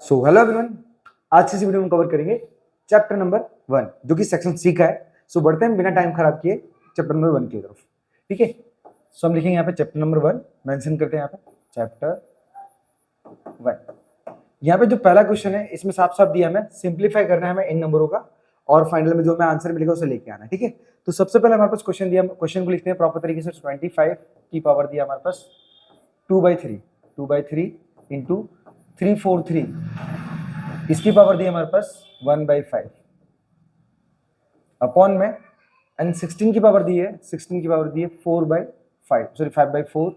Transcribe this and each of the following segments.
So hello everyone, आज की इस वीडियो में कवर करेंगे चैप्टर नंबर 1 जो कि सेक्शन सी का है। सो बढ़ते हैं बिना टाइम खराब किए चैप्टर नंबर 1 की तरफ। ठीक है, सो हम लिखेंगे यहाँ पे चैप्टर नंबर 1, मेंशन करते हैं यहाँ पे चैप्टर 1। यहाँ पे जो पहला क्वेश्चन है इसमें साफ साफ दिया हमें सिंप्लीफाई करना है हमें इन नंबरों का और फाइनल में जो हमें आंसर मिलेगा उसे लेके आना है। ठीक है, तो सबसे पहले हमारे पास क्वेश्चन दिया, क्वेश्चन को लिखते हैं प्रॉपर तरीके से। 25 की पावर दिया हमारे पास 2/3 इंटू 343, इसकी पावर दी हमारे पास 1/5 अपॉन में, एंड 16 की पावर दी है 4/5 सॉरी 5/4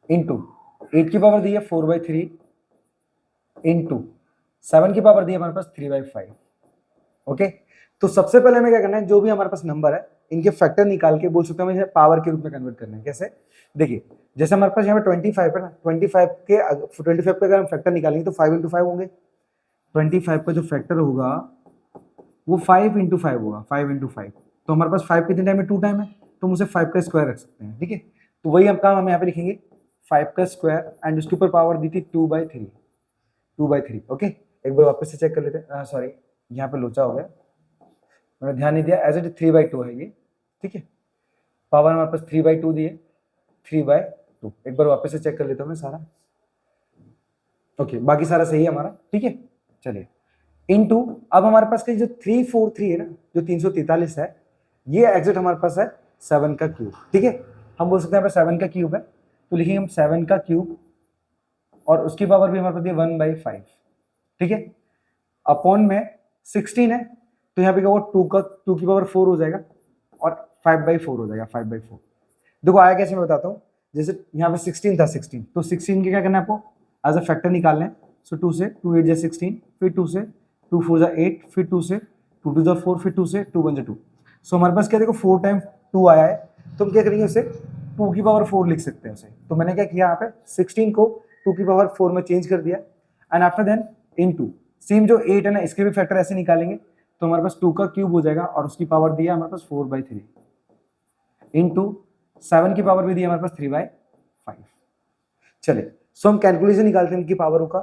इंटू 8 की पावर दी है 4/3 इंटू 7 की पावर दी है हमारे पास 3/5। ओके, तो सबसे पहले हमें क्या करना है, जो भी हमारे पास नंबर है इनके फैक्टर निकाल के बोल सकते हैं हमें पावर के रूप में कन्वर्ट करना है। कैसे, देखिए जैसे हमारे पास यहाँ पे 25 है ना, 25 के अगर हम फैक्टर निकालेंगे तो 5 × 5 होंगे। 25 का जो फैक्टर होगा वो 5 × 5 होगा, 5 × 5। तो हमारे पास 5 कितने टाइम है, 2 टाइम है, तो हम उसे 5 का स्क्वायर रख सकते हैं। ठीक है, तो वही हम काम हम यहाँ पे लिखेंगे 5 का स्क्वायर एंड उसके ऊपर पावर दी थी 2/3। ओके, एक बार वापस से चेक कर लेते हैं। सॉरी, यहाँ पे लोचा हो गया, मैंने ध्यान नहीं दिया। एज इट 3/2 है ये। ठीक है, पावर हमारे पास 3/2 दी है, 3/2। एक बार वापस से चेक कर लेता हूँ मैं सारा। ओके, बाकी सारा सही है हमारा। ठीक है, चलिए इनटू, अब हमारे पास जो 343 है ना, जो 343 है, ये एग्जैक्ट हमारे पास है 7 का क्यूब। ठीक है, हम बोल सकते हैं 7 का क्यूब है, तो लिखेंगे हम 7 का क्यूब और उसकी पावर भी हमारे पास 1/5। ठीक है, अपॉन में 16 है, तो यहाँ पे क्या होगा 2 की पावर 4 हो जाएगा और 5/4 हो जाएगा, 5/4। देखो आया कैसे, मैं बताता हूँ। जैसे यहाँ पे 16 था, 16, तो 16 के क्या करना है आपको, एज अ फैक्टर निकालना है। सो 2 से 2 8 16, फिर 2 से 2 4 8, फिर 2 से 2 2 4, फिर 2 से 2 1 2। सो हमारे पास क्या देखो 4 टाइम 2 आया है, तो हम क्या करेंगे उसे 2 की पावर 4 लिख सकते हैं उसे। तो मैंने क्या किया यहाँ पे 16 को 2 की पावर 4 में चेंज कर दिया, and after then into same जो 8 है ना, इसके भी फैक्टर ऐसे निकालेंगे, तो हमारे पास 2 का क्यूब हो जाएगा और उसकी पावर दिया हमारे पास 4/3 इंटू 7 की पावर भी दी हमारे पास 3/5। चलिए, सो हम कैलकुलेशन निकालते हैं इनकी पावरों का।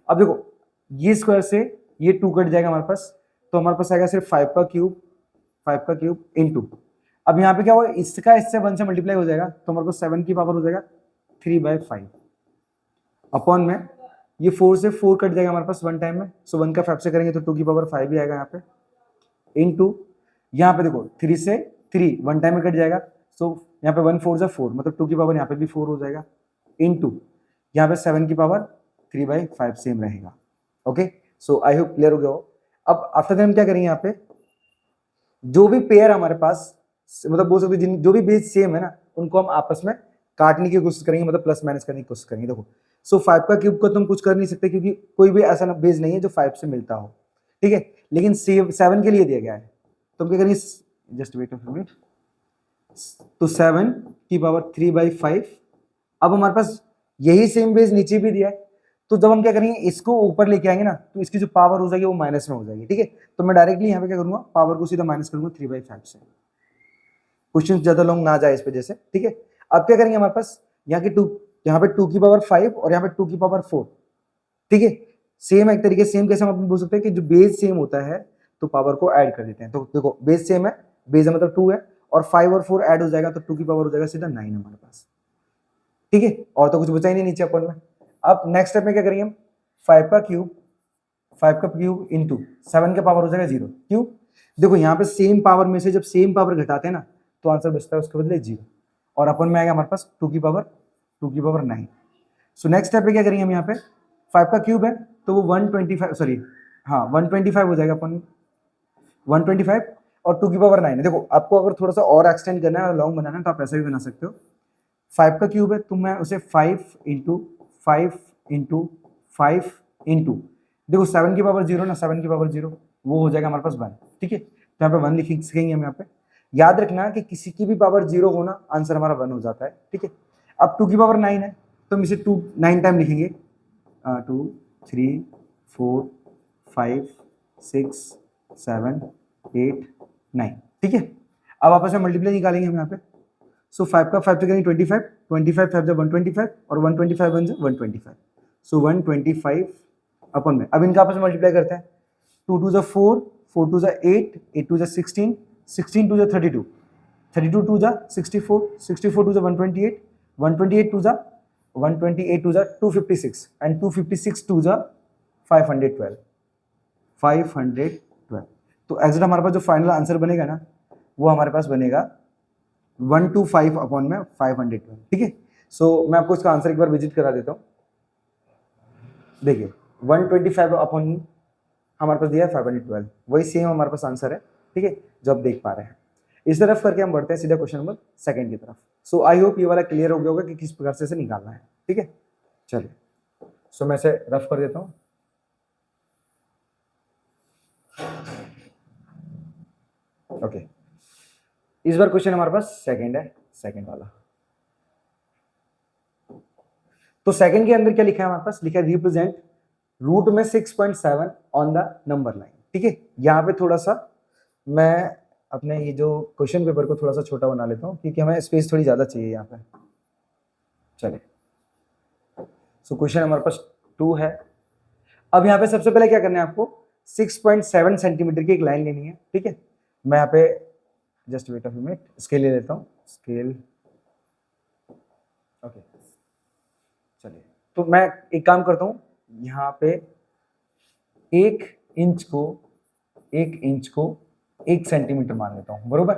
अब देखो ये स्क्वायर से ये 2 कट जाएगा हमारे पास, तो हमारे पास आएगा सिर्फ 5 का क्यूब इंटू, अब यहाँ पे क्या होगा, इसका इससे 1 से मल्टीप्लाई हो जाएगा, तो हमारे पास 7 की पावर हो जाएगा 3/5 अपॉन में, ये 4 से 4 कट जाएगा हमारे पास 1 टाइम में, सो 1 का 5 से करेंगे तो 2 की पावर 5 ही आएगा यहाँ पे इंटू, यहाँ पे देखो 3 से 3 1 टाइम में कट जाएगा, सो यहाँ पे 1 4 से 4, मतलब 2 की पावर यहाँ पे भी 4 हो जाएगा इंटू, यहाँ पे 7 की पावर 3/5 सेम रहेगा। Okay, so I hope clear हो गया हो। अब आफ्टर दैट हम क्या करेंगे, यहाँ पे जो भी पेयर हमारे पास, मतलब बोल सकते जिन जो भी बेस सेम है ना, उनको हम आपस में काटने की कोशिश करेंगे, मतलब प्लस माइनस करने की कोशिश करेंगे। देखो सो 5 का क्यूब को तुम कुछ कर नहीं सकते क्योंकि कोई भी ऐसा बेस नहीं है जो 5 से मिलता हो। ठीक है, लेकिन 7 के लिए दिया गया है, तो हम क्या करेंगे, जस्ट वेट अ मिनट, तो 7 की पावर 3/5। अब हमारे पास यही सेम बेस नीचे भी दिया है, तो जब हम क्या करेंगे इसको ऊपर लेके आएंगे ना, तो इसकी जो पावर हो जाएगी वो माइनस में हो जाएगी। ठीक है, तो मैं डायरेक्टली यहाँ पे क्या करूंगा, पावर को सीधा माइनस करूंगा 3/5 से। क्वेश्चन ज्यादा लॉन्ग ना जाए इस वजह से। ठीक है, अब क्या करेंगे, हमारे पास यहाँ पे 2 की पावर 5 और यहाँ पे 2 की पावर 4। ठीक है, सेम एक तरीके सेम कैसे हम बोल सकते हैं कि जो बेस सेम होता है तो पावर को ऐड कर देते हैं। तो देखो बेस सेम है, बेस है मतलब 2 है, और 5 और 4 ऐड हो जाएगा तो 2 की पावर हो जाएगा सीधा 9 हमारे पास। ठीक है, और तो कुछ बचा ही नहीं नीचे अपन में। अब नेक्स्ट स्टेप में क्या करेंगे हम, 5 का क्यूब इंटू 7 का पावर हो जाएगा 0। क्यों, देखो यहाँ पे सेम पावर में से जब सेम पावर घटाते हैं ना, तो आंसर बचता है उसके बदले 0, और अपन में आएगा हमारे पास 2 की पावर 9। सो नेक्स्ट स्टेप पे क्या करेंगे हम, यहाँ पे 5 का क्यूब है तो वो 125 सॉरी हाँ 125 हो जाएगा अपन 125, और 2 की पावर 9 है। देखो आपको अगर थोड़ा सा और एक्सटेंड करना है, लॉन्ग बनाना है, तो आप ऐसा भी बना सकते हो। 5 का क्यूब है तो मैं उसे 5 इंटू 5 इंटू 5 इंटू, देखो 7 की पावर 0 ना, 7 की पावर 0 वो हो जाएगा हमारे पास 1। ठीक है, तो यहाँ पे 1 लिखेंगे हम यहाँ पे। याद रखना कि किसी की भी पावर 0 होना आंसर हमारा 1 हो जाता है। ठीक है, अब 2 की पावर 9 है तो हम इसे 9 टाइम लिखेंगे, 2 3 4 5 6 7 8 9। ठीक है, अब आपस में मल्टीप्लाई निकालेंगे हम यहाँ पे। सो 5 का 5 से करेंगे 25, 25 5 से 125, और 125 1 से 125, सो 125 अपन में, अब इनका आपस में मल्टीप्लाई करते हैं, 2 2 जा 4, 4 2 जा 8, 8 2 जा 16, 16 2 जा 32, 32 2 जा 64, 64 2 जा 128, 128 2 जा 128 2 जा 256 एंड 256 2 जा 512, 512। तो एग्जैक्ट हमारे पास जो फाइनल आंसर बनेगा ना वो हमारे पास बनेगा 125 अपॉन में 512, ठीक है। सो मैं आपको इसका आंसर एक बार विजिट करा देता हूँ। देखिए 125 अपॉन हमारे पास दिया है 512, वही सेम हमारे पास आंसर है, ठीक है, जो आप देख पा रहे हैं। इस तरफ करके हम बढ़ते हैं सीधा क्वेश्चन नंबर सेकंड की तरफ। सो आई होप ये वाला क्लियर हो गया होगा कि किस प्रकार से इसे निकालना है, ठीक है। चलिए सो मैं इसे रफ कर देता हूँ। ओके, इस बार क्वेश्चन हमारे पास सेकंड है, सेकंड वाला। तो सेकंड के अंदर क्या लिखा है हमारे पास, लिखा है रिप्रेजेंट रूट में 6.7 ऑन द नंबर लाइन, ठीक है। यहाँ पे थोड़ा सा मैं अपने ये जो क्वेश्चन पेपर को थोड़ा सा छोटा बना लेता हूँ क्योंकि हमें स्पेस थोड़ी ज्यादा चाहिए यहाँ पे। चलिए सो क्वेश्चन हमारे पास 2 है। अब यहाँ पे सबसे पहले क्या करना है आपको, 6.7 सेंटीमीटर की एक लाइन लेनी है, ठीक है। मैं यहाँ पे just weight of minute scale ले लेता हूँ, स्केल। ओके चलिए, तो मैं एक काम करता हूँ, यहाँ पे 1 इंच को 1 सेंटीमीटर मान लेता हूँ, बरोबर।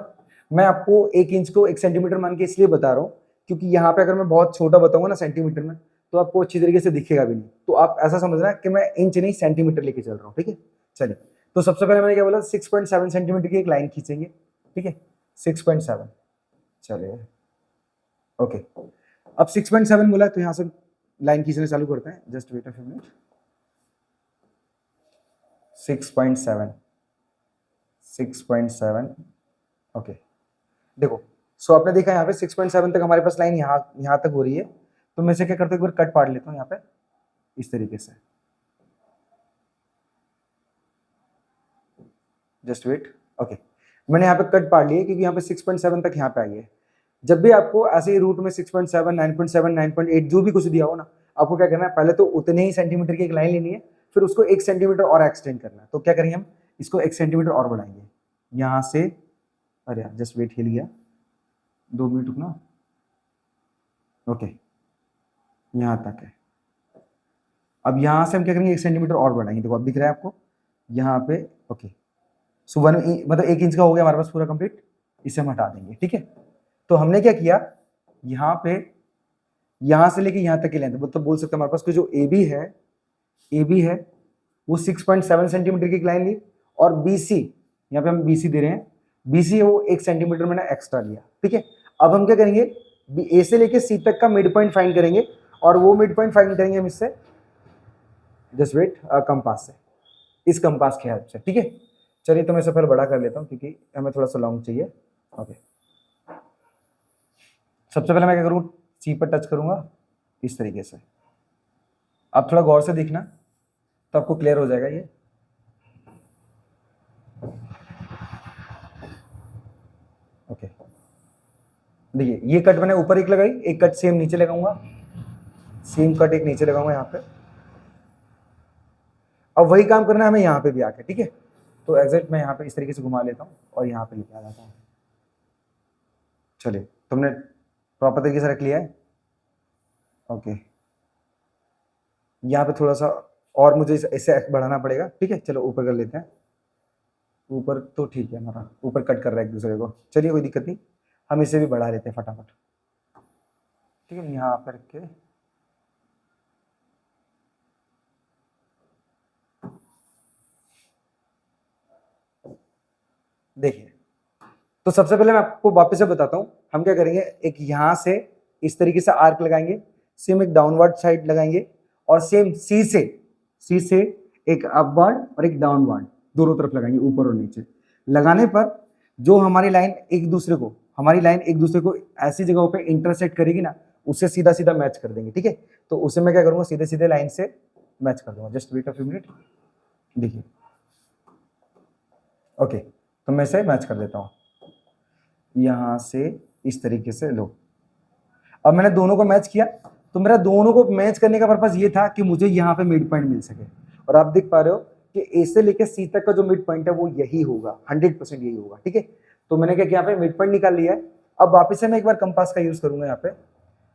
मैं आपको 1 इंच को 1 सेंटीमीटर मान के इसलिए बता रहा हूँ क्योंकि यहाँ पे अगर मैं बहुत छोटा बताऊंगा ना सेंटीमीटर में तो आपको अच्छी तरीके से दिखेगा भी नहीं, तो आप ऐसा समझना कि मैं इंच नहीं सेंटीमीटर लेके चल रहा हूँ, ठीक है। चलिए तो सबसे पहले मैंने क्या बोला, 6.7 सेंटीमीटर की एक लाइन खींचेंगे, ठीक है, 6.7। चलिए ओके, अब 6.7 बोला तो यहाँ से लाइन खींचना चालू करते हैं, just wait a few minute. 6.7 okay, देखो सो आपने देखा यहाँ पे 6.7 तक हमारे पास लाइन यहाँ तक हो रही है, तो मैं से क्या करता हूँ, एक बार कट पाड़ लेता हूँ यहाँ पे इस तरीके से, जस्ट वेट। ओके, मैंने यहाँ पे कट पाड़ लिया क्योंकि यहाँ पे 6.7 तक यहाँ पे आई है। जब भी आपको ऐसे ही रूट में 6.7, 9.7, 9.8 जो भी कुछ दिया हो ना, आपको क्या करना है, पहले तो उतने ही सेंटीमीटर की एक लाइन लेनी है, फिर उसको 1 सेंटीमीटर और एक्सटेंड करना है। तो क्या करेंगे हम, इसको 1 सेंटीमीटर और बढ़ाएंगे यहाँ से, अरे यार जस्ट वेट, हिल गया, 2 मिनट रुकना। ओके यहाँ तक है, अब यहाँ से हम क्या करेंगे, 1 सेंटीमीटर और बढ़ाएंगे। देखो अब दिख रहा है आपको यहाँ पे। ओके सो 1 मतलब 1 इंच का हो गया हमारे पास पूरा कंप्लीट, इसे हम हटा देंगे, ठीक है। तो हमने क्या किया, यहाँ पे यहाँ से लेके यहाँ तक की लेंथ, मतलब बोल सकते हैं हमारे पास जो ए बी है वो 6.7 सेंटीमीटर की लाइन ली, और BC यहाँ पे हम BC दे रहे हैं, BC है वो 1 सेंटीमीटर मैंने एक्स्ट्रा लिया, ठीक है। अब हम क्या करेंगे, ए से लेके सी तक का मिड पॉइंट फाइंड करेंगे, और वो मिड पॉइंट फाइंड करेंगे हम इससे, जस्ट वेट, कंपास से, इस कंपास की हेल्प से, ठीक है। चलिए तो मैं इसे फिर बड़ा कर लेता हूँ क्योंकि हमें थोड़ा सा लॉन्ग चाहिए। ओके, सबसे पहले मैं क्या करूँ, सी पर टच करूंगा इस तरीके से। आप थोड़ा गौर से देखना तो आपको क्लियर हो जाएगा ये। ओके देखिए, ये कट मैंने ऊपर एक लगाई, एक कट सेम नीचे लगाऊंगा, सेम कट एक नीचे लगाऊंगा यहाँ पे। अब वही काम करना है हमें यहाँ पे भी आके, ठीक है। तो एग्जैक्ट मैं यहाँ पे इस तरीके से घुमा लेता हूँ और यहाँ पे लेके आ जाता हूँ। चलिए तुमने प्रॉपर तरीके से रख लिया है। ओके यहाँ पे थोड़ा सा और मुझे इसे बढ़ाना पड़ेगा, ठीक है। चलो ऊपर कर लेते हैं, ऊपर तो ठीक है, हमारा ऊपर कट कर रहा है एक दूसरे को। चलिए कोई दिक्कत नहीं, हम इसे भी बढ़ा लेते हैं फटाफट, ठीक है। यहाँ पर रख के देखिए, तो सबसे पहले मैं आपको वापस से बताता हूँ हम क्या करेंगे। एक यहाँ से इस तरीके से आर्क लगाएंगे, सेम एक डाउनवर्ड साइड लगाएंगे, और सेम सी से एक अपवर्ड और एक डाउनवर्ड दोनों तरफ लगाएंगे, ऊपर और नीचे। लगाने पर जो हमारी लाइन एक दूसरे को ऐसी जगहों पे इंटरसेक्ट करेगी ना, उससे सीधा सीधा मैच कर देंगे, ठीक है। तो उसे मैं क्या करूंगा, सीधे सीधे लाइन से मैच कर दूंगा। Just wait a few minute, देखिए। ओके तो मैं इसे मैच कर देता हूँ यहाँ से इस तरीके से। लो अब मैंने दोनों को मैच किया, तो मेरा दोनों को मैच करने का पर्पज ये था कि मुझे यहाँ पे मिड पॉइंट मिल सके, और आप देख पा रहे हो कि ए से लेकर सी तक का जो मिड पॉइंट है वो यही होगा, 100% यही होगा। ठीक है, तो मैंने क्या किया, यहाँ पे मिड पॉइंट निकाल लिया है। अब वापस से मैं एक बार कंपास का यूज करूंगा, यहाँ पे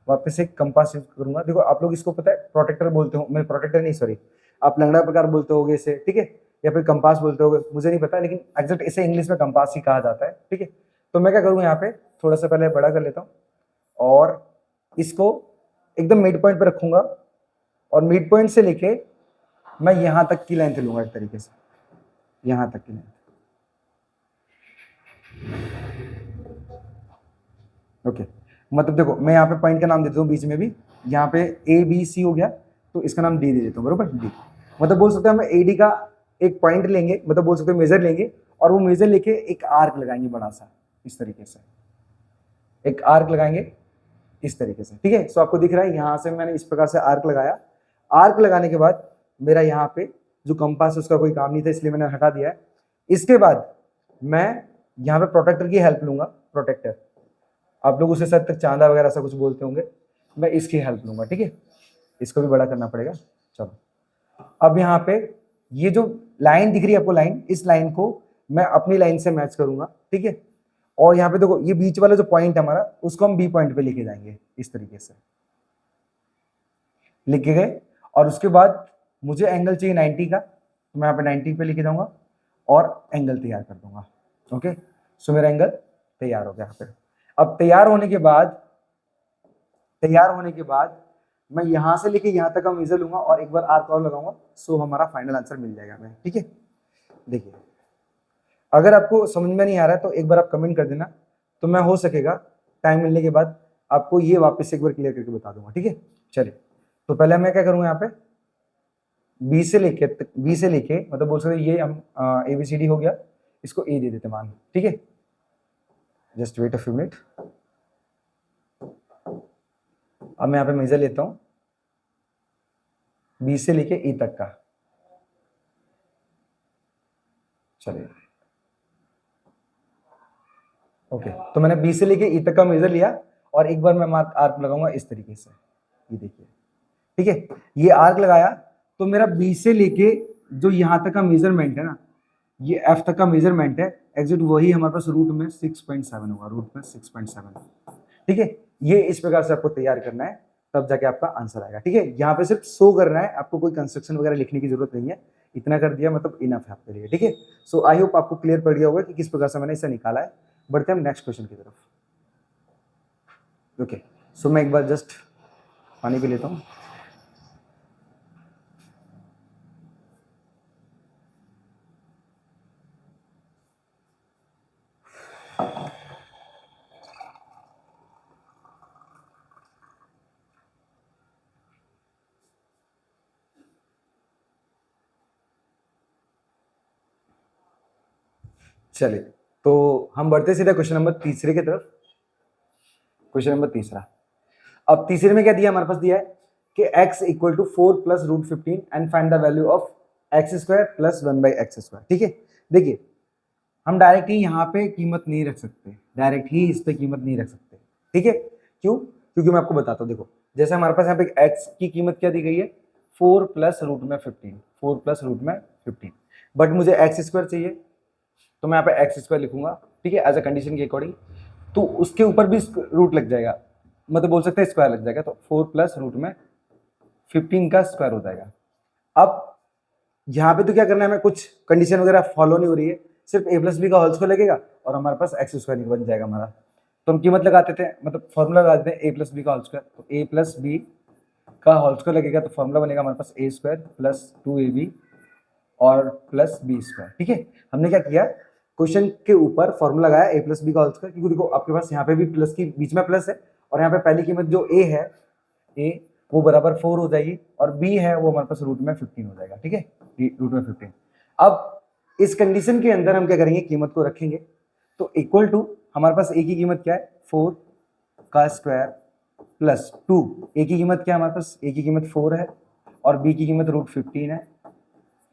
वापस से कंपास यूज करूंगा। देखो आप लोग इसको पता है प्रोटेक्टर बोलते हो, मैं प्रोटेक्टर नहीं सॉरी, आप लंगड़ा प्रकार बोलते होगे इसे, ठीक है, या फिर कंपास बोलते होगे, मुझे नहीं पता, लेकिन एग्जैक्ट इसे इंग्लिश में कंपास ही कहा जाता है। ठीक है, तो मैं क्या करूँगा, यहाँ पे थोड़ा सा पहले बड़ा कर लेता हूँ और इसको एकदम मिड पॉइंट पे रखूंगा, और मिड पॉइंट से लेके मैं यहां तक की लेंथ लूंगा, एक तरीके से यहां तक की लेंथ। ओके, मतलब देखो मैं यहाँ पे पॉइंट का नाम देता हूँ बीच में भी, यहाँ पे ए बी सी हो गया, तो इसका नाम डी दे देता हूँ, बरोबर, डी। मतलब बोल सकते हैं हम ए डी का एक पॉइंट लेंगे, मतलब बोल सकते हैं मेजर लेंगे, और वो मेजर लेके एक आर्क लगाएंगे बड़ा सा, इस तरीके से एक आर्क लगाएंगे इस तरीके से। ठीक है, सो आपको दिख रहा है यहाँ से मैंने इस प्रकार से आर्क लगाया। आर्क लगाने के बाद मेरा यहाँ पे जो कंपास है उसका कोई काम नहीं था, इसलिए मैंने हटा दिया है। इसके बाद मैं यहाँ पे प्रोटेक्टर की हेल्प लूंगा, प्रोटेक्टर, आप लोग उसे शायद तक चांदा वगैरह ऐसा कुछ बोलते होंगे, मैं इसकी हेल्प लूंगा। ठीक है, इसको भी बड़ा करना पड़ेगा। चलो, अब यहाँ पे ये जो लाइन दिख रही है आपको, लाइन, इस लाइन को मैं अपनी लाइन से मैच करूंगा। ठीक है, और यहाँ पे देखो ये बीच वाला जो पॉइंट है हमारा, उसको हम बी पॉइंट पे लेके जाएंगे, इस तरीके से लिखे गए। और उसके बाद मुझे एंगल चाहिए 90 का, तो मैं यहाँ पे 90 पे लेके जाऊंगा और एंगल तैयार कर दूंगा। ओके, सो मेरा एंगल तैयार हो गया यहाँ पे। अब तैयार होने के बाद मैं यहां से लेके यहां तक का मेजर लूंगा और एक बार आर्क और लगाऊंगा, सो हमारा फाइनल आंसर मिल जाएगा हमें। ठीक है, देखिए अगर आपको समझ में नहीं आ रहा है तो एक बार आप कमेंट कर देना, तो मैं हो सकेगा टाइम मिलने के बाद आपको ये वापस से एक बार क्लियर करके बता दूंगा। ठीक है, चलिए, तो पहले मैं क्या करूंगा, यहाँ पे बी से लेके मतलब बोल सकते ये हम ABCD हो गया, इसको ए दे देते मान। ठीक है, just wait a few minute. अब मैं यहाँ पे मेजर लेता हूँ बी से लेके ई तक का। चलिए, ओके, तो मैंने बी से लेके ई तक का मेजर लिया और एक बार मैं मार्क आर्क लगाऊंगा इस तरीके से, ये देखिए। ठीक है, ये आर्क लगाया तो मेरा बी से लेके जो यहाँ तक का मेजरमेंट है ना, ये एफ तक का मेजरमेंट है, एग्जैक्ट वही हमारे पास रूट में 6.7 होगा, रूट में 6.7। ठीक है, ये इस प्रकार से आपको तैयार करना है, तब जाके आपका आंसर आएगा। ठीक है, यहाँ पे सिर्फ शो करना है, आपको कोई कंस्ट्रक्शन वगैरह लिखने की जरूरत नहीं है, इतना कर दिया मतलब इनफ है आपके लिए। ठीक है, सो आई होप आपको क्लियर पड़ गया होगा कि किस प्रकार से मैंने इसे निकाला है। बढ़ते हैं नेक्स्ट क्वेश्चन की तरफ। ओके, सो मैं एक बार जस्ट पानी पी लेता हूँ। चलिए, तो हम बढ़ते सीधे क्वेश्चन नंबर तीसरे की तरफ। क्वेश्चन नंबर तीसरा, अब तीसरे में क्या दिया हमारे पास, दिया है कि x equal to 4 plus root 15 and find the value of x square plus 1/x²। ठीक है, देखिए हम डायरेक्ट ही यहाँ पे कीमत नहीं रख सकते, डायरेक्ट ही इस पे कीमत नहीं रख सकते। ठीक है, क्यों? क्योंकि मैं आपको बताता हूँ। देखो जैसे हमारे पास यहाँ पे x की कीमत क्या दी गई है, 4 प्लस रूट में 15, 4 प्लस रूट में 15, बट मुझे x² चाहिए, तो मैं यहाँ पे x² लिखूंगा। ठीक है, एज अ कंडीशन के अकॉर्डिंग, तो उसके ऊपर भी रूट लग जाएगा, मतलब बोल सकते हैं स्क्वायर लग जाएगा, तो 4 प्लस रूट में 15 का स्क्वायर हो जाएगा। अब यहाँ पे तो क्या करना है, हमें कुछ कंडीशन वगैरह फॉलो नहीं हो रही है, सिर्फ a प्लस बी का होल स्क्वायर लगेगा और हमारे पास x² बन जाएगा हमारा। तो हम कीमत लगाते थे, मतलब फॉर्मूला लगा देते हैं a प्लस बी का होल स्क्वायर, तो a प्लस बी का होल स्क्वायर लगेगा, तो फॉर्मूला बनेगा हमारे पास a² प्लस 2ab और प्लस b²। ठीक है, हमने क्या किया, क्वेश्चन के ऊपर फॉर्मूला लगाया a प्लस बी का होल स्क्वायर, क्योंकि देखो आपके पास यहाँ पे भी प्लस की बीच में प्लस है, और यहाँ पे पहली कीमत जो a है, a वो बराबर 4 हो जाएगी, और b है वो हमारे पास रूट में 15 हो जाएगा। ठीक है, रूट में 15। अब इस कंडीशन के अंदर हम क्या करेंगे, कीमत को रखेंगे, तो इक्वल टू हमारे पास a की कीमत क्या है, 4 का स्क्वायर प्लस 2, a की कीमत क्या है हमारे पास, a की कीमत 4 है और b की कीमत रूट 15 है,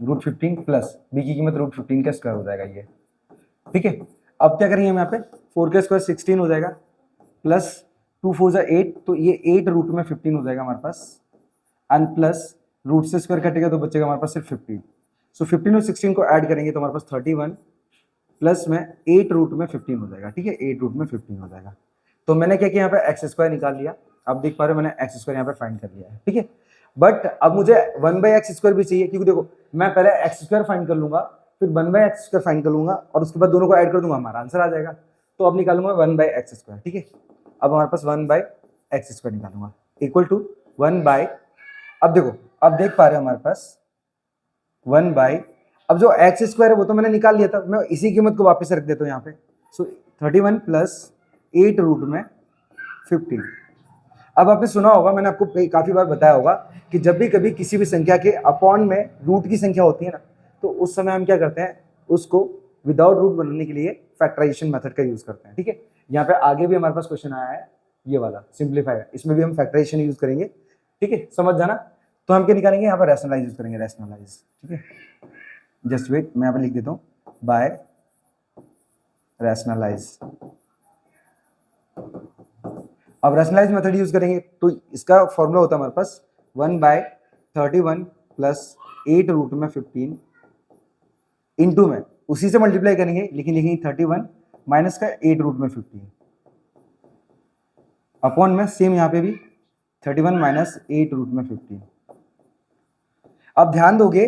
रूट 15 प्लस b की कीमत रूट 15 का स्क्वायर हो जाएगा ये। ठीक है, अब क्या करेंगे हम यहाँ पे, 4 का स्क्वायर 16 हो जाएगा, प्लस 2 4 जा 8, तो ये 8 रूट में 15 हो जाएगा हमारे पास, एंड प्लस रूट से स्क्वायर कटेगा तो बचेगा हमारे पास सिर्फ 15। सो 15 और 16 को ऐड करेंगे तो हमारे पास 31 प्लस में 8 रूट में 15 हो जाएगा। ठीक है, 8 रूट में 15 हो जाएगा। तो मैंने क्या किया, यहाँ पे एक्स स्क्वायर निकाल लिया। अब देख पा रहे हो मैंने एक्स स्क्वायर यहाँ पे फाइंड कर लिया है। ठीक है, बट अब मुझे 1/x स्क्वायर भी चाहिए, क्योंकि देखो मैं पहले एक्स स्क्वायर फाइंड कर लूंगा, फिर 1/x स्क्वायर फाइंड कर लूंगा, और उसके बाद दोनों को ऐड कर दूंगा, हमारा आंसर आ जाएगा। तो अब निकालूंगा 1/x स्क्वायर। ठीक है, अब हमारे पास 1/x स्क्वायर निकालूंगा इक्वल टू 1/, अब देखो, अब देख पा रहे हो हमारे पास 1/, अब जो एक्स स्क्वायर है वो तो मैंने निकाल लिया था, मैं इसी कीमत को वापस रख देता हूँ यहाँ पे। सो 31 प्लस 8 रूट में 15। अब आपने सुना होगा, मैंने आपको काफी बार बताया होगा कि जब भी कभी किसी भी संख्या के अपॉन में रूट की संख्या होती है ना, तो उस समय हम क्या करते हैं, उसको विदाउट रूट बनाने के लिए फैक्टराइजेशन मेथड का यूज करते हैं। ठीक है, यहाँ पे आगे भी हमारे पास क्वेश्चन आया है ये वाला सिंप्लीफाई, इसमें भी हम फैक्टराइजेशन यूज करेंगे। ठीक है, समझ जाना। तो हम क्या निकालेंगे, यहाँ पर रैशनलाइज यूज करेंगे, रैशनलाइज। ठीक है, जस्ट वेट, मैं यहाँ पे लिख देता हूँ बाय रैशनलाइज। अब रैशनलाइज मेथड यूज करेंगे तो इसका फॉर्मूला होता है हमारे पास 1/31 प्लस 8 रूट में 15 इंटू में उसी से मल्टीप्लाई करेंगे, लेकिन लिखेंगे 31 माइनस का 8 रूट में 15 अपॉन में सेम यहाँ पे भी 31 माइनस 8 रूट में 15। अब ध्यान दोगे,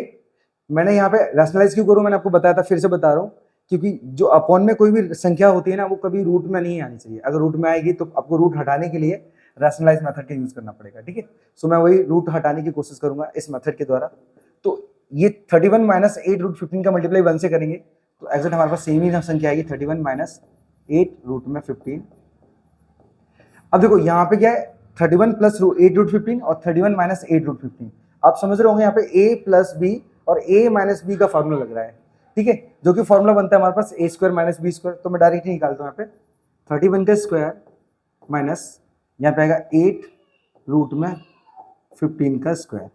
मैंने यहाँ पे रैशनलाइज क्यों करूँ, मैंने आपको बताया था, फिर से बता रहा हूँ, क्योंकि जो अपॉन में कोई भी संख्या होती है ना, वो कभी रूट में नहीं आनी चाहिए। अगर रूट में आएगी तो आपको रूट हटाने के लिए रैशनलाइज मेथड का यूज करना पड़ेगा। ठीक है, सो मैं वही रूट हटाने की कोशिश करूंगा इस मेथड के द्वारा। तो ये 31 माइनस 8 रूट 15 का मल्टीप्लाई 1 से करेंगे तो एग्जैक्ट हमारे पास सेम ही संख्या आएगी, 31 माइनस 8 रूट में 15। अब देखो यहाँ पे क्या है, 31 प्लस 8 रूट 15 और 31 माइनस 8 रूट 15। आप समझ रहे होंगे यहाँ पे a प्लस बी और a माइनस बी का फॉर्मूला लग रहा है। ठीक है, जो कि फॉर्मूला बनता है हमारे पास a square minus B square. तो मैं डायरेक्ट ही निकालता हूँ यहाँ पे 31 का स्क्वायर माइनस यहाँ पे आएगा 8 रूट में 15 का स्क्वायर।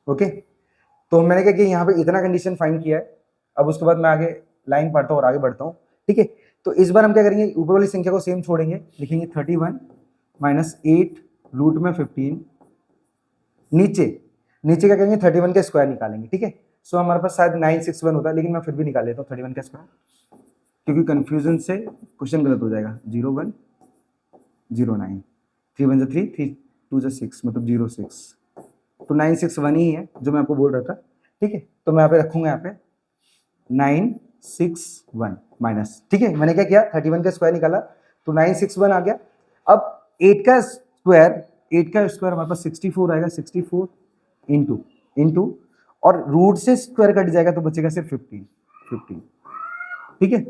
ओके, तो मैंने क्या किया, यहाँ पे इतना कंडीशन फाइंड किया है। अब उसके बाद मैं आगे लाइन पढ़ता हूँ और आगे बढ़ता हूँ। ठीक है, तो इस बार हम क्या करेंगे, ऊपर वाली संख्या को सेम छोड़ेंगे, लिखेंगे 31 माइनस 8 रूट में 15, नीचे क्या करेंगे 31 का स्क्वायर निकालेंगे। ठीक है, सो हमारे पास शायद 961 होता है, लेकिन मैं फिर भी निकाल लेता हूँ 31 का स्क्वायर, क्योंकि कंफ्यूजन से क्वेश्चन गलत हो जाएगा। 01 09 3 1 3 3 2 6 मतलब 06, तो 961 ही है जो मैं आपको बोल रहा था। ठीक है, तो मैं यहाँ पे रखूंगा यहाँ पे 961 माइनस। ठीक है, मैंने क्या किया, 31 का स्क्वायर निकाला तो 961 आ गया। अब 8 का स्क्वायर हमारे पास 64 आएगा, 64 इंटू और रूट से स्क्वायर कट जाएगा तो बचेगा सिर्फ 15। ठीक है,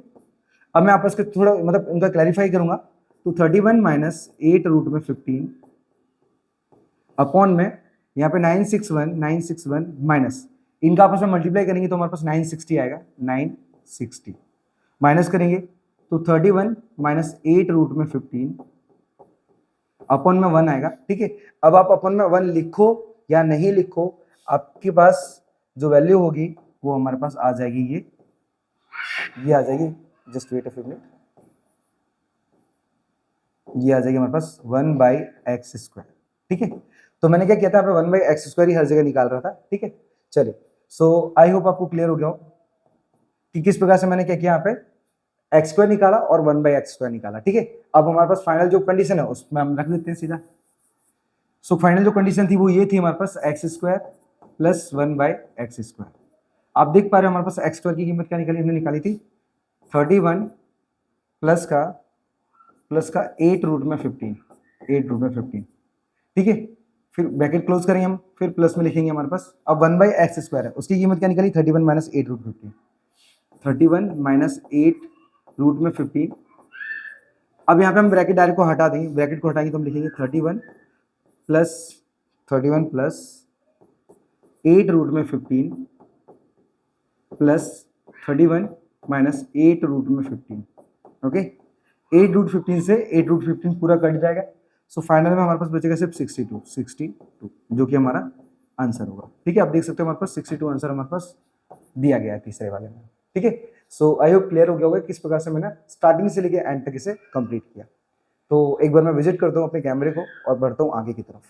अब मैं आपस के थोड़ा मतलब इनका क्लैरिफाई करूंगा। तो 31 माइनस 8 रूट में 15 अपॉन में यहाँ पे 961 माइनस इनका आपस में मल्टीप्लाई करेंगे तो हमारे पास 960 आएगा, 960 माइनस करेंगे तो 31 माइनस 8 रूट में 15 अपॉन में 1 आएगा। ठीक है, अब आप अपॉन में 1 लिखो या नहीं लिखो, आपके पास जो वैल्यू होगी वो हमारे पास आ जाएगी, ये आ जाएगी, जस्ट वेट अ मिनट, ये आ जाएगी हमारे पास 1/x स्क्वायर। ठीक है, तो मैंने क्या किया था, 1/x स्क्वायर ही हर जगह निकाल रहा था। ठीक है, चलिए, सो आई होप आपको क्लियर हो गया हो कि किस प्रकार से मैंने क्या किया, यहाँ पे एक्स स्क्वायर निकाला और 1/x स्क्वायर निकाला। ठीक है, अब हमारे पास फाइनल जो कंडीशन है उसमें हम रख देते हैं सीधा। सो फाइनल जो कंडीशन थी वो ये थी हमारे पास x square plus 1/x square. आप देख पा रहे हो हमारे पास एक्स स्क्वायर की कीमत क्या निकाली, हमने निकाली थी 31 प्लस का 8 रूट में 15। ठीक है, फिर ब्रैकेट क्लोज करेंगे हम, फिर प्लस में लिखेंगे हमारे पास, अब 1/x स्क्वायर है, उसकी कीमत क्या निकाली 31 माइनस 8 रूट 15, 31 माइनस 8 रूट में 15। अब यहाँ पे हम ब्रैकेट डायरेक्ट को हटा देंगे, ब्रैकेट को हटाएंगे तो हम लिखेंगे 31 प्लस 8 रूट में 15 प्लस 31 माइनस 8 रूट में 15। ओके, 8 रूट 15 से 8 रूट 15 पूरा कट जाएगा। सो फाइनल में हमारे पास बचेगा सिर्फ 62 जो कि हमारा आंसर होगा। ठीक है, आप देख सकते हो हमारे पास 62 आंसर हमारे पास दिया गया है तीसरे वाले में। ठीक है, सो आई होप क्लियर हो गया होगा किस प्रकार से मैंने स्टार्टिंग से लेके एंड तक इसे कंप्लीट किया। तो एक बार मैं विजिट करता हूँ अपने कैमरे को और बढ़ता हूँ आगे की तरफ।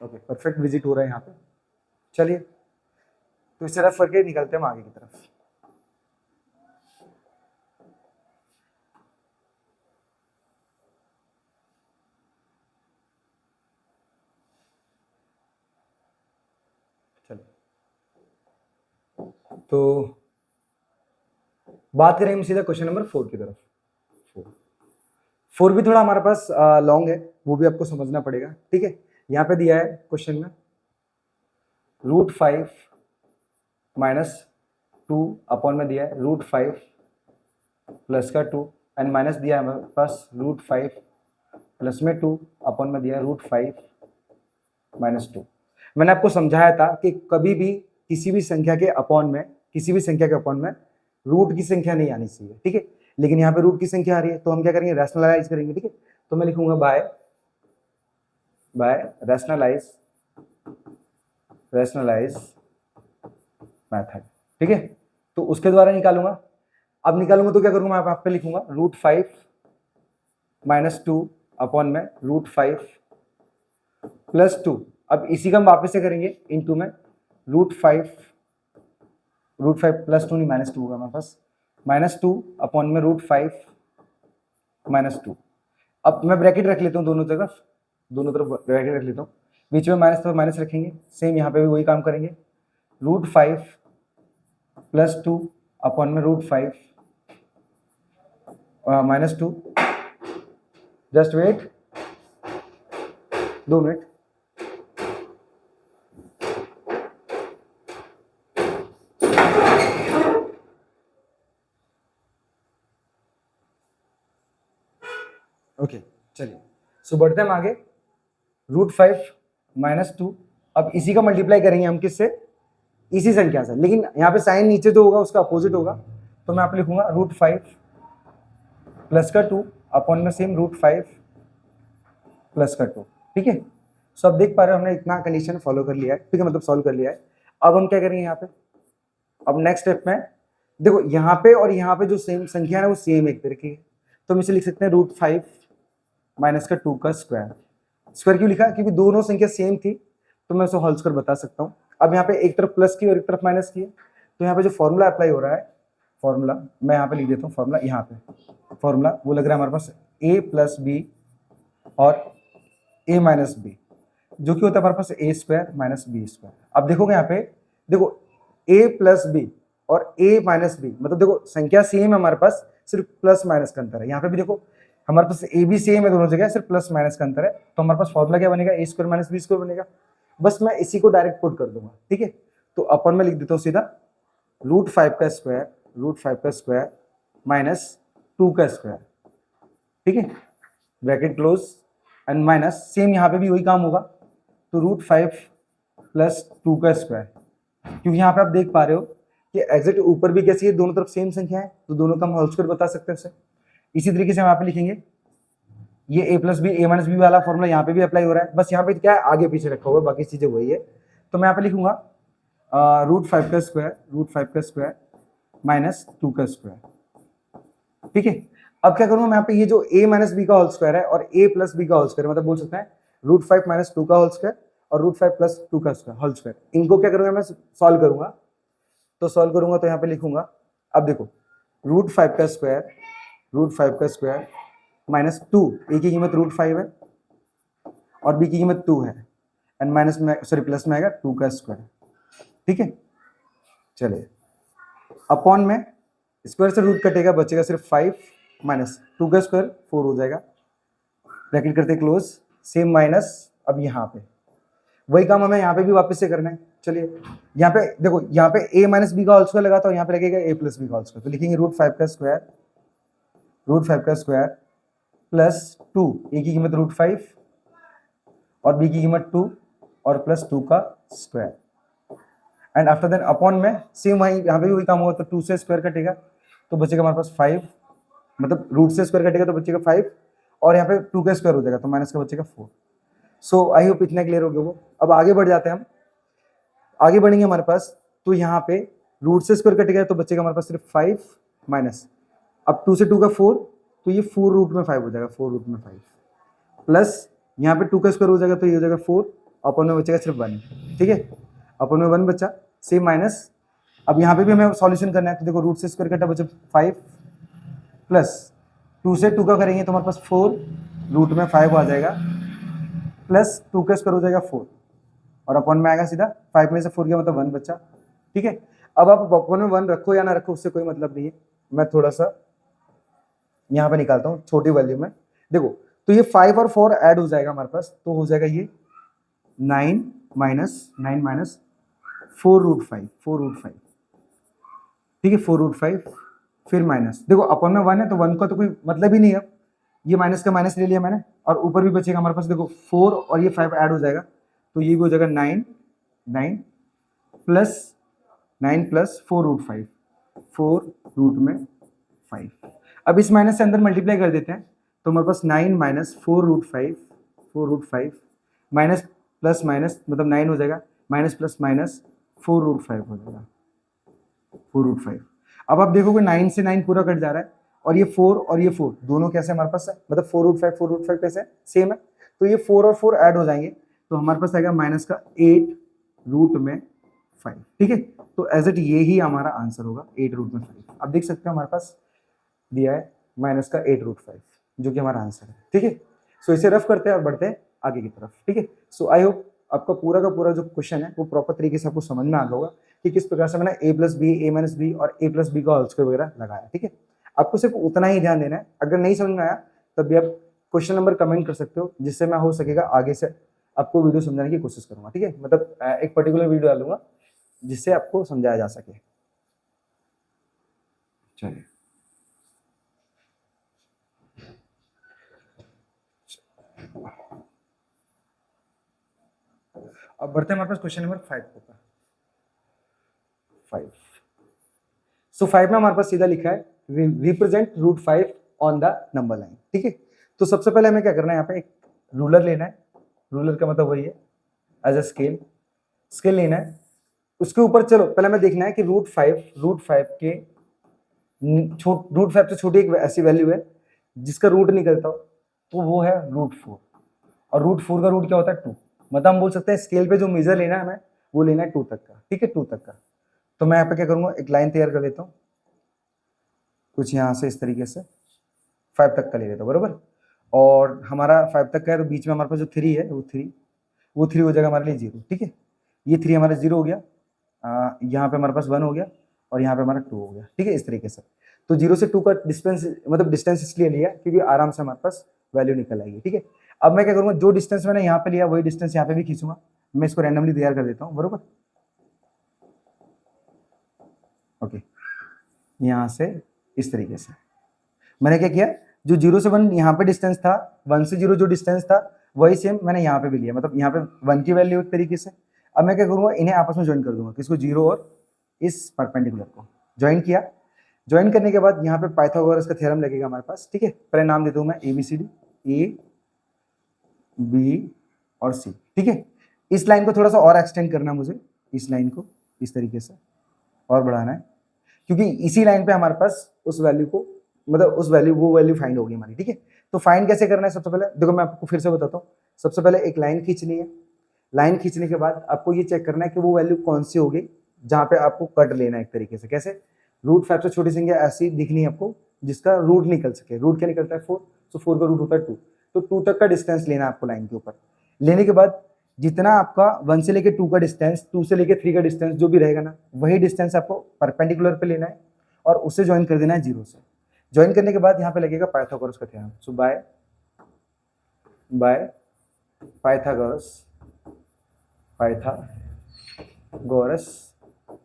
ओके, परफेक्ट विजिट हो रहा है यहाँ पे। चलिए, तो इस तरफ करके निकलते हैं हम आगे की तरफ। चलिए, तो बात करें हम सीधा क्वेश्चन नंबर 4 की तरफ। 4 भी थोड़ा हमारे पास लॉन्ग है, वो भी आपको समझना पड़ेगा। ठीक है, यहाँ पे दिया है क्वेश्चन में √5 - 2 अपॉन में दिया है √5 प्लस का 2 एंड माइनस दिया है हमारे पास √5 प्लस में 2 अपॉन में दिया है √5 - 2। मैंने आपको समझाया था कि कभी भी किसी भी संख्या के अपॉन में रूट की संख्या नहीं आनी चाहिए। ठीक है, लेकिन यहाँ पे रूट की संख्या आ रही है तो हम क्या करेंगे, रैशनलाइज करेंगे। ठीक है, तो मैं लिखूंगा बाय रैशनलाइज मेथड। ठीक है, तो उसके द्वारा निकालूंगा। अब निकालूंगा तो क्या करूंगा, मैं आप पे लिखूंगा √5 - 2 अपॉन में √5 प्लस 2। अब इसी का हम वापस से करेंगे इनटू में √5 प्लस 2 नहीं -2 होगा हमारे पास, -2 अपॉन में √5 - 2। अब मैं ब्रैकेट रख लेता हूँ दोनों तरफ ब्रैकेट रख लेता हूँ, बीच में माइनस तो माइनस रखेंगे। सेम यहाँ पे भी वही काम करेंगे, √5 प्लस 2 अपॉन में √5 -2। Just wait 2 minute. ओके, चलिए, सो बढ़ते हैं हम आगे। √5 - 2, अब इसी का मल्टीप्लाई करेंगे हम किससे, इसी संख्या से, लेकिन यहाँ पे साइन नीचे जो होगा उसका अपोजिट होगा। तो मैं आप लिखूंगा √5 प्लस का 2 अपॉन में सेम √5 प्लस का 2। ठीक है, सो अब देख पा रहे हो हमने इतना कंडीशन फॉलो कर लिया है। ठीक है, मतलब सॉल्व कर लिया है। अब हम क्या करेंगे यहाँ पे, अब नेक्स्ट स्टेप में देखो यहाँ पे और यहाँ पे जो सेम संख्या है वो सेम एक तरीके की, तो हम इसे लिख सकते हैं √5 माइनस का 2 का स्क्वायर क्यों लिखा, क्योंकि दोनों संख्या सेम थी तो मैं उसे होल स्क्वायर बता सकता हूँ। अब यहाँ पे एक तरफ प्लस की और एक तरफ माइनस की है, तो यहाँ पे जो फॉर्मूला अप्लाई हो रहा है, फॉर्मूला मैं यहाँ पे लिख देता हूँ। फॉर्मूला यहाँ पे फॉर्मूला वो लग रहा है हमारे पास a + b और a - b, जो कि होता है हमारे पास a² - b²। अब देखोगे यहाँ पे, देखो a + b और a - b, मतलब देखो संख्या सेम है हमारे पास, सिर्फ प्लस माइनस का अंतर है। यहाँ पे भी देखो हमारे पास ए बी सेम है दोनों जगह, सिर्फ प्लस माइनस का अंतर है। तो हमारे पास फॉर्मूला क्या बनेगा, a² - b² बनेगा। बस मैं इसी को डायरेक्ट पुट कर दूंगा। ठीक है, तो अपन में लिख देता हूँ सीधा √5 का स्क्वायर माइनस 2 का स्क्वायर। ठीक है, bracket close and minus, same यहाँ पे भी वही काम होगा, तो √5 प्लस 2 का स्क्वायर। क्योंकि यहाँ पे आप देख पा रहे हो कि एग्जैक्ट ऊपर भी कैसी है, दोनों तरफ सेम संख्या है, तो दोनों का हम होल स्क्वायर बता सकते हैं उसे। इसी तरीके से हम यहाँ पे लिखेंगे ये a + b a - b वाला फॉर्मूला यहाँ पे भी अप्लाई हो रहा है, बस यहाँ पे क्या है आगे पीछे रखा हुआ है, बाकी चीजें वही है। तो मैं यहाँ पे लिखूंगा √5 का स्क्वायर माइनस 2 का स्क्वायर। ठीक है, अब क्या करूंगा मैं यहाँ पे, ये जो a - b का होल स्क्वायर है और a + b का होल स्क्वायर, मतलब बोल सकते हैं √5 - 2 का होल स्क्वायर और √5 + 2 का होल स्क्वायर, इनको क्या करूंगा मैं सॉल्व करूंगा। तो सॉल्व करूंगा तो यहाँ पे लिखूंगा, अब देखो √5 का स्क्वायर माइनस 2, a की कीमत √5 है और b की कीमत 2 है, एंड माइनस में प्लस में आएगा 2 का स्क्वायर। ठीक है, चलिए, अपॉन में स्क्वायर से रूट कटेगा, बचेगा सिर्फ 5 माइनस 2 का स्क्वायर 4 हो जाएगा, ब्रैकेट करते क्लोज, सेम माइनस। अब यहाँ पे वही काम हमें यहाँ पे भी वापस से करना है। चलिए, यहाँ पे देखो, यहाँ पे a - b का होल स्क्वायर लगा था और यहाँ पे लगेगा a + b का होल स्क्वायर, तो लिखेंगे √5 का स्क्वायर प्लस 2, a की कीमत √5 और b की कीमत 2 और प्लस 2 का square, and after then upon में सेम वही यहाँ पे भी वही काम होगा, तो 2 से स्क्वायर कटेगा तो बचेगा हमारे पास 5, मतलब रूट से स्क्वायर कटेगा तो बचेगा 5 और यहाँ पे 2 का स्क्वायर हो जाएगा तो माइनस का बचेगा 4। सो आई होप इतना क्लियर हो गया वो। अब आगे बढ़ जाते हैं हम, आगे बढ़ेंगे हमारे पास, तो यहाँ पे रूट से स्क्वायर कटेगा तो बचेगा हमारे पास सिर्फ 5 माइनस, अब 2 से 2 का 4 तो ये 4 रूट में 5 हो जाएगा, 4 रूट में 5 प्लस यहाँ पे 2 का स्क्वायर हो जाएगा तो ये हो जाएगा 4, अपन में बचेगा सिर्फ 1, ठीक है, अपन में 1 बचा, सेम माइनस। अब यहाँ पे भी हमें सॉल्यूशन करना है, तो देखो रूट से स्क्वायर कटा बचा 5 प्लस 2 से 2 का करेंगे तो हमारे पास 4 रूट में 5 आ जाएगा प्लस 2 का स्क्वायर हो जाएगा 4 और अपन में आएगा सीधा 5 में से 4 गया मतलब 1 बचा, ठीक है। अब आप अपन में 1 रखो या ना रखो उससे कोई मतलब नहीं है, मैं थोड़ा सा यहाँ पे निकालता हूँ छोटी वैल्यू में। देखो तो ये 5 और 4 ऐड हो जाएगा हमारे पास, तो हो जाएगा ये 9 माइनस 4 रूट 5, 4 रूट 5, ठीक है, 4 रूट 5 फिर माइनस, देखो अपन में 1 है तो 1 का तो कोई मतलब ही नहीं है, ये माइनस का माइनस ले लिया मैंने और ऊपर भी बचेगा हमारे पास, देखो 4 और ये 5 ऐड हो जाएगा तो ये भी हो जाएगा 9 प्लस 4 रूट 5, 4 रूट में 5। अब इस माइनस से अंदर मल्टीप्लाई कर देते हैं तो हमारे पास 9 minus 4 root 5 minus plus minus मतलब 9 हो जाएगा, माइनस प्लस माइनस 4 रूट 5 हो जाएगा, 4 रूट 5। अब आप देखोगे 9 से 9 पूरा कट जा रहा है और ये 4 और ये 4 दोनों कैसे हमारे पास है, मतलब 4 रूट 5 कैसे सेम है, तो ये 4 और 4 ऐड हो जाएंगे तो हमारे पास आएगा माइनस का 8 रूट में 5, ठीक है। तो एज इट ये ही हमारा आंसर होगा 8 रूट में 5। अब देख सकते हो हमारे पास दिया है माइनस का 8 रूट 5 जो कि हमारा आंसर है, ठीक है। सो इसे रफ करते हैं और बढ़ते हैं आगे की तरफ, ठीक है। सो आई होप आपका पूरा का पूरा जो क्वेश्चन है वो प्रॉपर तरीके से आपको समझ में आ गया होगा कि किस प्रकार से मैंने a plus B, a minus B और a प्लस बी का होल स्क्वायर वगैरह लगाया, ठीक है। आपको सिर्फ उतना ही ध्यान देना है, अगर नहीं समझ में आया तब भी आप क्वेश्चन नंबर कमेंट कर सकते हो, जिससे मैं हो सकेगा आगे से आपको वीडियो समझाने की कोशिश करूंगा, ठीक है। मतलब एक पर्टिकुलर वीडियो डालूंगा जिससे आपको समझाया जा सके। चलिए अब बढ़ते हैं हमारे पास क्वेश्चन नंबर 5 होगा 5। सो 5 में हमारे पास सीधा लिखा है represent root 5 on the number line, ठीक है। तो सबसे पहले हमें क्या करना है, यहाँ पे एक रूलर लेना है, रूलर का मतलब वही है एज अ स्केल लेना है, उसके ऊपर चलो पहले हमें देखना है कि रूट 5 के रूट 5 से छोटी एक ऐसी वैल्यू है जिसका रूट निकलता हो तो वो है रूट 4, और रूट 4 का रूट क्या होता है 2, मतलब हम बोल सकते हैं स्केल पे जो मेजर लेना है हमें वो लेना है 2 तक का, ठीक है, 2 तक का। तो मैं यहाँ पे क्या करूंगा, एक लाइन तैयार कर लेता हूँ कुछ यहाँ से इस तरीके से 5 तक का ले लेता हूँ, बरोबर। और हमारा 5 तक का है तो बीच में हमारे पास जो 3 है वो 3 हो जाएगा हमारे लिए 0, ठीक है। ये 3 हमारा 0 हो गया, यहाँ पे हमारे पास 1 हो गया और यहाँ पे हमारा 2 हो गया, ठीक है, इस तरीके से। तो 0 से 2 का डिस्टेंस इसलिए लिया क्योंकि आराम से हमारे पास वैल्यू निकल आएगी, ठीक है। अब मैं क्या करूँगा, जो डिस्टेंस मैंने यहाँ पे लिया वही डिस्टेंस यहाँ पे भी खींचूंगा, मैं इसको रैंडमली तैयार कर देता हूँ, बरोबर। ओके, यहाँ से इस तरीके से मैंने क्या किया, जो 0 से 1 यहाँ पे डिस्टेंस था, 1 से 0 जो डिस्टेंस था वही सेम मैंने यहाँ पे भी लिया, मतलब यहाँ पे 1 की वैल्यू एक तरीके से। अब मैं क्या करूँगा, इन्हें आपस में ज्वाइन कर दूंगा, किसको, 0 और इस परपेंडिकुलर को ज्वाइन किया। ज्वाइन करने के बाद यहाँ पे पाइथागोरस का थ्योरम लगेगा हमारे पास, ठीक है। पहले नाम देता हूँ मैं ABCD, A B और C, ठीक है। इस लाइन को थोड़ा सा और एक्सटेंड करना है मुझे, इस लाइन को इस तरीके से और बढ़ाना है, क्योंकि इसी लाइन पे हमारे पास उस वैल्यू को, मतलब वो वैल्यू फाइंड होगी हमारी, ठीक है। तो फाइंड कैसे करना है, सबसे पहले देखो मैं आपको फिर से बताता हूँ। सबसे पहले एक लाइन खींचनी है, लाइन खींचने के बाद आपको ये चेक करना है कि वो वैल्यू कौन सी होगी जहाँ पे आपको कट लेना है एक तरीके से। कैसे, रूट 5 से छोटी संख्या ऐसी दिखनी है आपको जिसका रूट निकल सके। रूट क्या निकलता है 4, तो 4 का रूट होता है 2, तो 2 तक का डिस्टेंस लेना है आपको लाइन के ऊपर। लेने के बाद जितना आपका 1 से लेके 2 का डिस्टेंस, 2 से लेके 3 का डिस्टेंस जो भी रहेगा ना, वही डिस्टेंस आपको परपेंडिकुलर पे लेना है और उससे ज्वाइन कर देना है 0 से। ज्वाइन करने के बाद यहाँ पे लगेगा पाइथागोरस का theorem. So by Pythagoras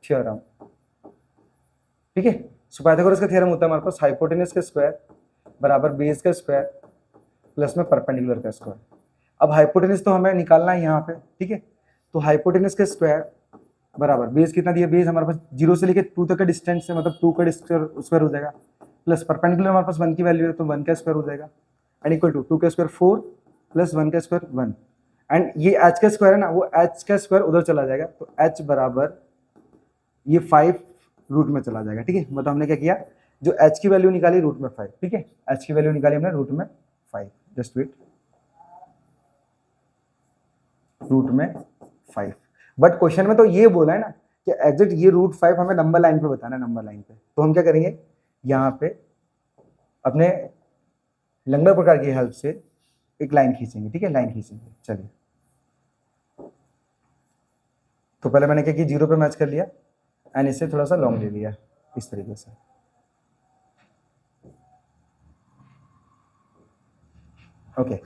theorem, ठीक है। सो पाइथागोरस का थ्योरम होता है हमारे पास हाइपोटेनस का स्क्वायर बराबर बेस का स्क्वायर प्लस में परपेंडिकुलर का स्क्वायर। अब हाइपोटेनस तो हमें निकालना है यहाँ पे, ठीक है। तो हाइपोटेनस का स्क्वायर बराबर बेस कितना दिया, बेस हमारे पास 0 से लेके 2 तक का डिस्टेंस है, मतलब 2 का स्क्वायर हो जाएगा, प्लस परपेंडिकुलर हमारे पास 1 की वैल्यू है तो 1 का स्क्वायर हो जाएगा, एंड इक्वल टू 2 का स्क्वायर 4 प्लस 1 का स्क्वायर 1, एंड ये h का स्क्वायर है ना, वो h का स्क्वायर उधर चला जाएगा, तो h बराबर ये 5 रूट में चला जाएगा, ठीक है। मतलब हमने क्या किया, जो h की वैल्यू निकाली रूट में 5, ठीक है, h की वैल्यू निकाली हमने रूट में 5, जस्ट वेट, रूट में 5। बट क्वेश्चन में तो ये बोला है ना कि एग्जैक्ट ये रूट 5 हमें नंबर लाइन पे बताना है, नंबर लाइन पे। तो हम क्या करेंगे, यहाँ पे अपने लंगर प्रकार की हेल्प से एक लाइन खींचेंगे, ठीक है, लाइन खींचेंगे। चलिए, तो पहले मैंने क्या किया, 0 पे मैच कर लिया एंड इससे थोड़ा सा लॉन्ग ले लिया इस तरीके से। ओके,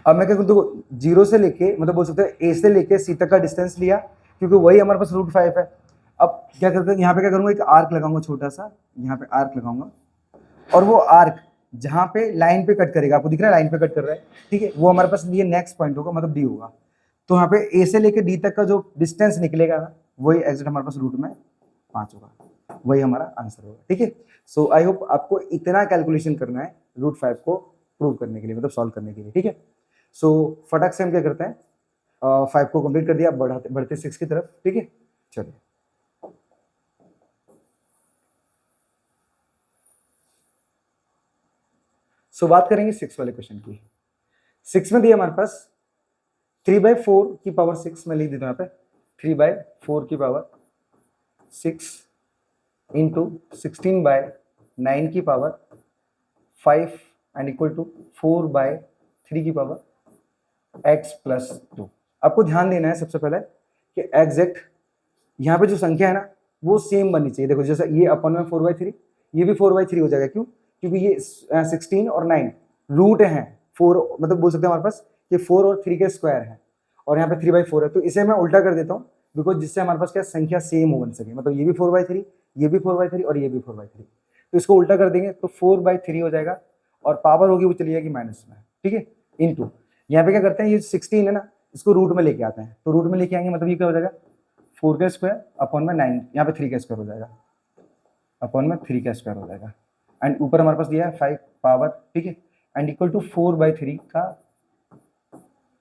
अब मैं क्या करूँ, देखो 0 से लेके मतलब बोल सकते हैं A से लेके C तक का डिस्टेंस लिया, क्योंकि वही हमारे पास रूट 5 है। अब क्या करते हैं, यहाँ पे क्या करूँगा, एक आर्क लगाऊंगा छोटा सा, यहाँ पे आर्क लगाऊंगा, और वो आर्क जहाँ पे लाइन पे कट करेगा, आपको दिख रहा है लाइन पे कट कर रहा है, ठीक है, वो हमारे पास ये नेक्स्ट पॉइंट होगा, मतलब डी होगा। तो यहाँ पे A से लेके D तक का जो डिस्टेंस निकलेगा वही एग्जैक्ट हमारे पास रूट में 5 होगा, वही हमारा आंसर होगा, ठीक है। सो आई होप आपको इतना कैलकुलेशन करना है रूट 5 को प्रूव करने के लिए, मतलब सॉल्व करने के लिए, ठीक है। सो फटाक से हम क्या करते हैं, 5 को कंप्लीट कर दिया, बढ़ते बढ़ते 6 की तरफ, ठीक है। चलिए, सो बात करेंगे 6 वाले क्वेश्चन की। 6 में दिया हमारे पास 3/4 की पावर 6, मैं लिख देता हूँ यहाँ पे 3/4 की पावर 6 इंटू 16/9 की पावर 5 एंड इक्वल टू 4/3 की पावर x प्लस 2। आपको ध्यान देना है सबसे पहले कि एग्जैक्ट यहाँ पे जो संख्या है ना वो सेम बननी चाहिए। देखो जैसा ये अपन में 4/3, ये भी 4/3 हो जाएगा, क्यों, क्योंकि ये 16 और 9 रूट हैं, 4 मतलब बोल सकते हैं हमारे पास कि 4 और 3 के स्क्वायर है, और यहाँ पे 3/4 है। तो इसे मैं उल्टा कर देता हूँ, बिकॉज जिससे हमारे पास क्या संख्या सेम हो बन सके, मतलब ये भी 4/3, ये भी 4/3 और ये भी 4/3। तो इसको उल्टा कर देंगे तो 4/3 हो जाएगा, और पावर होगी वो चली जाएगी माइनस में, ठीक है, इंटू यहाँ पे क्या करते हैं, ये 16 है ना, इसको रूट में लेके आते हैं, तो रूट में लेके आएंगे मतलब ये क्या हो जाएगा 4 का स्क्वायर अपॉन में 9, यहाँ पे 3 का स्क्वायर हो जाएगा, अपॉन में 3 का स्क्वायर हो जाएगा, एंड ऊपर हमारे पास दिया है 5 पावर, ठीक है, एंड इक्वल टू 4/3 का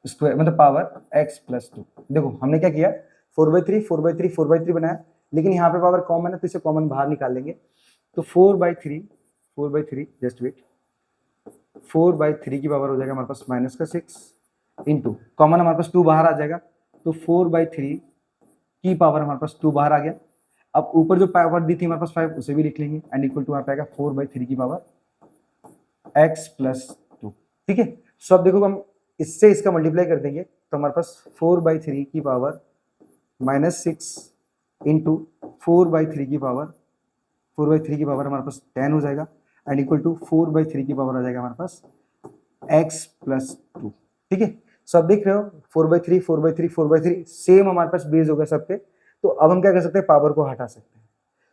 स्क्वायर मतलब पावर x प्लस 2। देखो हमने क्या किया, 4/3 बनाया, लेकिन यहाँ पे पावर कॉमन है तो इसे कॉमन बाहर निकाल लेंगे। तो 4/3 जस्ट वेट, 4/3 की पावर हो जाएगा हमारे पास माइनस का 6 इंटू कॉमन हमारे पास 2 बाहर आ जाएगा, तो 4/3 की पावर हमारे पास 2 बाहर आ गया। अब ऊपर जो पावर दी थी हमारे पास 5 उसे भी लिख लेंगे, एंड इक्वल टू यहाँ पे आएगा 4/3 की पावर x प्लस 2, ठीक है। सो अब देखो हम इससे इसका मल्टीप्लाई कर देंगे तो हमारे पास 4/3 की पावर -6 इंटू 4/3 की पावर 4/3 की पावर हमारे पास 10 हो जाएगा, एंड इक्वल टू 4/3 की पावर आ जाएगा हमारे पास x प्लस 2, ठीक है। सो अब देख रहे हो 4/3 सेम हमारे पास बेस होगा सबके। तो अब हम क्या कर सकते हैं, पावर को हटा सकते हैं।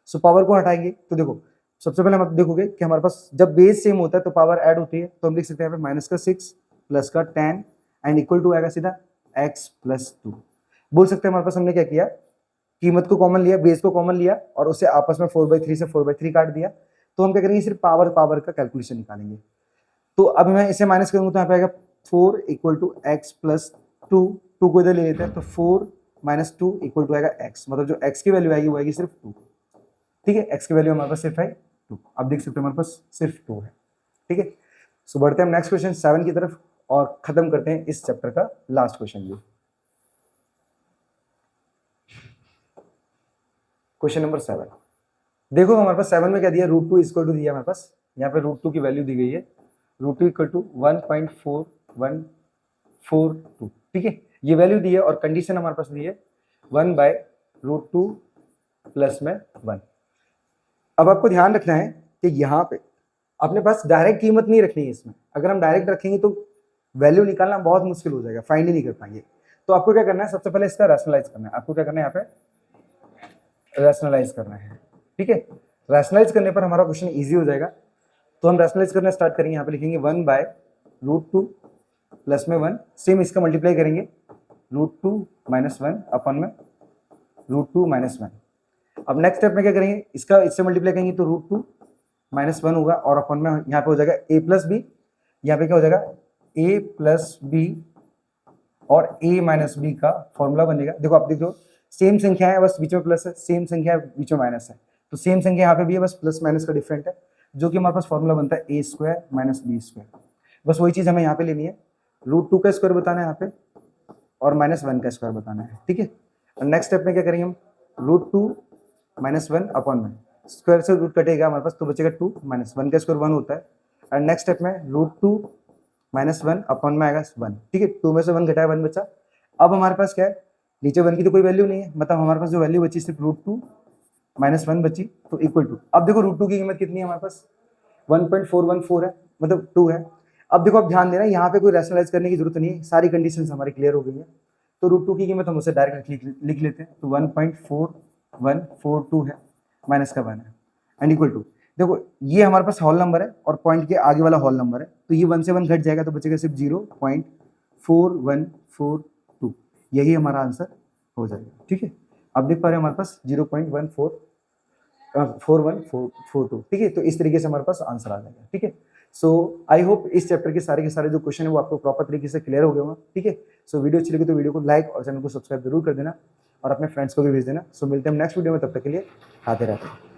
सो पावर को हटाएंगे तो देखो सबसे पहले हम देखोगे कि हमारे पास जब बेस सेम होता है तो पावर ऐड होती है, तो हम लिख सकते हैं यहाँ पे -6 प्लस का 10 एंड इक्वल टू आएगा सीधा x प्लस 2। बोल सकते हैं हमारे पास हमने क्या किया, कीमत को कॉमन लिया, बेस को कॉमन लिया और उसे आपस में 4/3 से 4/3 काट दिया। तो हम क्या करेंगे, सिर्फ पावर का कैलकुलेशन निकालेंगे। तो अब मैं इसे माइनस करूंगा तो यहाँ पे आएगा 4 इक्वल टू x प्लस 2, 2 को इधर ले लेते हैं तो 4 - 2 इक्वल टू आएगा x, मतलब जो x की वैल्यू आएगी वो आएगी सिर्फ 2, ठीक है। x की वैल्यू हमारे पास सिर्फ है 2, अब देख सकते हैं हमारे पास सिर्फ 2 है, ठीक है। सो बढ़ते हैं हम नेक्स्ट क्वेश्चन 7 की तरफ और खत्म करते हैं इस चैप्टर का लास्ट क्वेश्चन भी। क्वेश्चन नंबर 7 देखो हमारे पास 7 में क्या दिया, √2 इक्वल टू दिया हमारे पास, यहाँ पे √2 की वैल्यू दी गई है, √2 इक्वल टू 1.4142, ठीक है, ये वैल्यू दी है और कंडीशन हमारे पास दी है 1/√2 प्लस में 1। अब आपको ध्यान रखना है कि यहाँ पे अपने पास डायरेक्ट कीमत नहीं रखनी है इसमें, अगर हम डायरेक्ट रखेंगे तो वैल्यू निकालना बहुत मुश्किल हो जाएगा, फाइंड ही नहीं कर पाएंगे। तो आपको क्या करना है, सबसे पहले इसका रैशनलाइज करना है। आपको क्या करना है, यहाँ पे रैशनलाइज करना है, ठीक है। रैशनलाइज करने पर हमारा क्वेश्चन इजी हो जाएगा। तो हम रैशनलाइज करना स्टार्ट करेंगे, यहाँ पे लिखेंगे 1/√2 प्लस में 1, सेम इसका मल्टीप्लाई करेंगे √2 - 1 अपन में √2 - 1। अब नेक्स्ट स्टेप में क्या करेंगे, इसका इससे मल्टीप्लाई करेंगे तो √2 - 1 होगा, और अपन में यहाँ पे हो जाएगा a प्लस बी, यहाँ पे क्या हो जाएगा a प्लस बी और a माइनस बी का फॉर्मूला बनेगा। देखो आप देख लो सेम संख्या है, बस बीच में प्लस है, सेम संख्या है बीच में माइनस है, तो सेम संख्या यहाँ पे भी है, बस प्लस माइनस का डिफरेंट है। जो कि हमारे पास फॉर्मूला बनता है ए स्क्वायर माइनस बी स्क्वायर। बस वही चीज़ हमें यहाँ पे लेनी है, √2 का स्क्वायर बताना है यहाँ पे और -1 का स्क्वायर बताना है, ठीक है। और नेक्स्ट स्टेप में क्या करेंगे हम, √2 - 1 अपॉन में स्क्वायर से रूट कटेगा हमारे पास तो बचेगा 2 -1 का स्क्वायर 1 होता है। और नेक्स्ट स्टेप में √2 - 1 अपॉन में आएगा 1, ठीक है। 2 में से 1 घटाया 1 बचा। अब हमारे पास क्या है, नीचे 1 की तो कोई वैल्यू नहीं है, मतलब हमारे पास जो वैल्यू बची सिर्फ √2 - 1 बची, तो इक्वल टू, अब देखो √2 की कीमत कितनी है हमारे पास 1.414 है, मतलब 2 है। अब देखो, अब ध्यान देना, यहाँ पे कोई रैशनलाइज करने की जरूरत नहीं है, सारी कंडीशंस हमारी क्लियर हो गई है। तो √2 की कीमत हम उसे डायरेक्ट लिख लेते हैं, तो 1.4142 है, माइनस का 1 है, एंड इक्वल टू, देखो ये हमारे पास होल नंबर है और पॉइंट के आगे वाला होल नंबर है, तो ये 1 से 1 घट जाएगा तो बचेगा सिर्फ 0.4142, यही हमारा आंसर हो जाएगा, ठीक है। अब देख पा रहे हैं हमारे पास 0.4142, ठीक है। तो इस तरीके से हमारे पास आंसर आ जाएगा, ठीक है। सो आई होप इस चैप्टर के सारे जो क्वेश्चन है वो आपको प्रॉपर तरीके से क्लियर हो गए होंगे, ठीक है। सो वीडियो अच्छी लगी तो वीडियो को लाइक और चैनल को सब्सक्राइब जरूर कर देना और अपने फ्रेंड्स को भी भेज देना। सो मिलते हैं नेक्स्ट वीडियो में, तब तक के लिए आते रहते हैं।